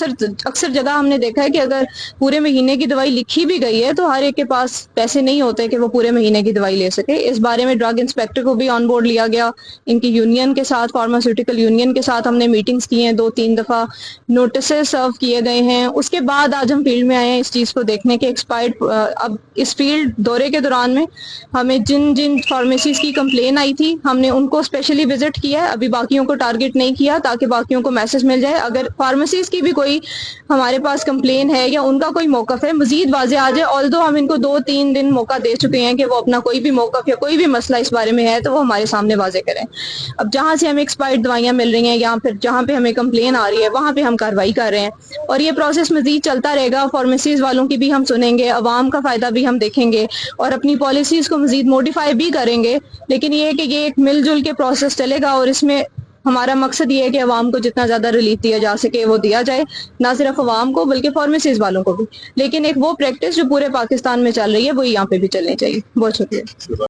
اکثر جگہ ہم نے دیکھا ہے کہ اگر پورے مہینے کی دوائی لکھی بھی گئی ہے تو ہر ایک کے پاس پیسے نہیں ہوتے کہ وہ پورے مہینے کی دوائی لے سکے. اس بارے میں ڈرگ انسپیکٹر کو بھی آن بورڈ لیا گیا, ان کی یونین کے ساتھ, فارماسیوٹیکل یونین کے ساتھ ہم نے میٹنگز کی ہیں, 2-3 دفعہ نوٹسز سرو کیے گئے ہیں. اس کے بعد آج ہم فیلڈ میں آئے ہیں اس چیز کو دیکھنے کے ایکسپائرڈ. اب اس فیلڈ دورے کے دوران میں ہمیں جن فارمیسیز کی کمپلین آئی تھی ہم نے ان کو اسپیشلی وزٹ کیا ہے, ابھی باقیوں کو ٹارگٹ نہیں کیا تاکہ باقیوں کو میسج مل جائے. اگر فارمیسیز کی بھی کوئی ہمارے پاس کمپلین ہے یا ان کا کوئی موقف ہے مزید واضح آ جائے, آلدو ہم ان کو 2-3 دن موقع دے چکے ہیں کہ وہ اپنا کوئی بھی موقف یا کوئی بھی مسئلہ اس بارے میں ہے تو وہ ہمارے سامنے واضح کریں. اب جہاں سے ہمیں ایکسپائرڈ دوائیاں مل رہی ہیں یا پھر جہاں پہ ہمیں کمپلین آ رہی ہے وہاں پہ ہم کارروائی کر رہے ہیں, اور یہ پروسیس مزید چلتا رہے گا. فارمیسیز والوں کی بھی ہم سنیں گے, عوام کا فائدہ بھی ہم دیکھیں گے اور اپنی پالیسیز کو مزید موڈیفائی بھی کریں گے. لیکن یہ ہے کہ یہ ایک مل جل کے پروسیس چلے گا اور اس میں ہمارا مقصد یہ ہے کہ عوام کو جتنا زیادہ ریلیف دیا جا سکے وہ دیا جائے, نہ صرف عوام کو بلکہ فارمیسیز والوں کو بھی. لیکن ایک وہ پریکٹس جو پورے پاکستان میں چل رہی ہے وہ یہاں پہ بھی چلنی چاہیے. بہت شکریہ.